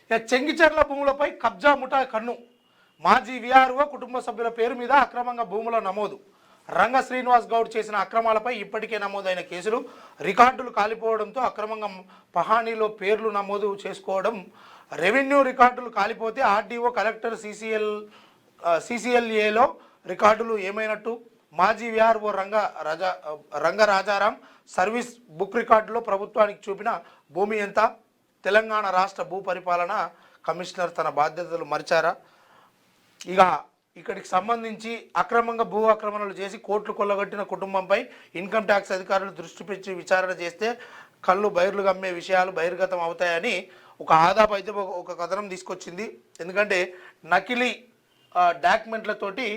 ఇక చెంగిచెర్ల భూములపై కబ్జా ముఠా కన్ను. మాజీ విఆర్ఓ కుటుంబ సభ్యుల పేరు మీద అక్రమంగా భూముల నమోదు. రంగ శ్రీనివాస్ గౌడ్ చేసిన అక్రమాలపై ఇప్పటికే నమోదైన కేసులు, రికార్డులు కాలిపోవడంతో అక్రమంగా పహానీలో పేర్లు నమోదు చేసుకోవడం. రెవెన్యూ రికార్డులు కాలిపోతే ఆర్డీఓ, కలెక్టర్, సిసిఎల్ఏలో రికార్డులు ఏమైనట్టు? మాజీ విఆర్ఓ రంగరాజారాం సర్వీస్ బుక్ రికార్డులో ప్రభుత్వానికి చూపిన భూమి ఎంత? తెలంగాణ రాష్ట్ర భూ పరిపాలన కమిషనర్ తన బాధ్యతలు మరిచారా? ఇక్కడికి సంబంధించి అక్రమంగా భూ ఆక్రమణలు చేసి కోట్లు కొల్లగొట్టిన కుటుంబంపై ఇన్కమ్ ట్యాక్స్ అధికారులు దృష్టి పెట్టి విచారణ చేస్తే కళ్ళు బైర్లు గమ్మే విషయాలు బహిర్గతం అవుతాయని ఒక ఆదాపు అయితే ఒక కథనం తీసుకొచ్చింది. ఎందుకంటే నకిలీ డాక్యుమెంట్లతోటి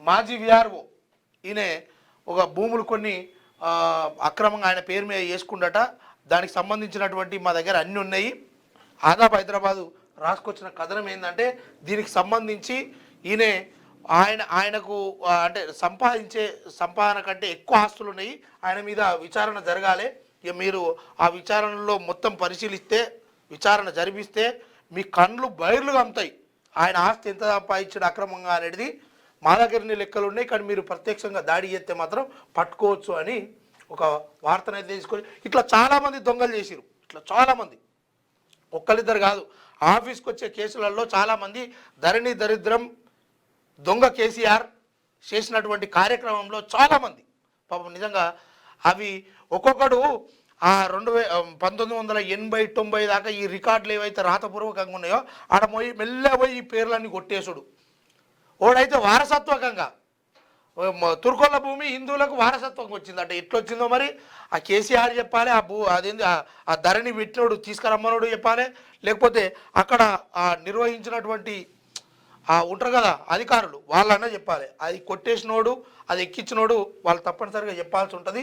మాజీ విఆర్ఓ ఈయన ఒక భూములు కొన్ని అక్రమంగా ఆయన పేరు మీద చేసుకుండట. దానికి సంబంధించినటువంటి మా దగ్గర అన్నీ ఉన్నాయి. ఆదాపు హైదరాబాదు రాసుకొచ్చిన కథనం ఏంటంటే దీనికి సంబంధించి ఆయనకు అంటే సంపాదన కంటే ఎక్కువ ఆస్తులు ఉన్నాయి. ఆయన మీద విచారణ జరగాలి. ఇక మీరు ఆ విచారణలో మొత్తం పరిశీలిస్తే, విచారణ జరిపిస్తే మీ కండ్లు బైర్లు కమ్ముతాయి. ఆయన ఆస్తి ఎంత సంపాదించడం అక్రమంగా అనేది మా దగ్గరని లెక్కలు ఉన్నాయి. కానీ మీరు ప్రత్యక్షంగా దాడి చేస్తే మాత్రం పట్టుకోవచ్చు అని ఒక వార్తనైతే తీసుకొని ఇట్లా చాలామంది దొంగలు చేసిరు. ఇట్లా చాలామంది, ఒక్కరిద్దరు కాదు, ఆఫీస్కి వచ్చే కేసులలో చాలామంది ధరణి దరిద్రం దొంగ కేసీఆర్ చేసినటువంటి కార్యక్రమంలో చాలామంది పాపం నిజంగా అవి ఒక్కొక్కడు ఆ 1980, 90 దాకా ఈ రికార్డులు ఏవైతే రాతపూర్వకంగా ఉన్నాయో ఆడ పోయి మెల్లపోయి ఈ పేర్లన్నీ కొట్టేసుడు. ఓడైతే వారసత్వకంగా తుర్కొల్ల భూమి హిందువులకు వారసత్వం వచ్చింది అంటే ఎట్లొచ్చిందో మరి ఆ కేసీఆర్ చెప్పాలి, అదేంది ఆ ధరణి పెట్టినోడు తీసుకురమ్మనోడు చెప్పాలి, లేకపోతే అక్కడ నిర్వహించినటువంటి ఉంటారు కదా అధికారులు వాళ్ళన్నా చెప్పాలి. అది కొట్టేసినోడు, అది ఎక్కించినోడు వాళ్ళు తప్పనిసరిగా చెప్పాల్సి ఉంటుంది.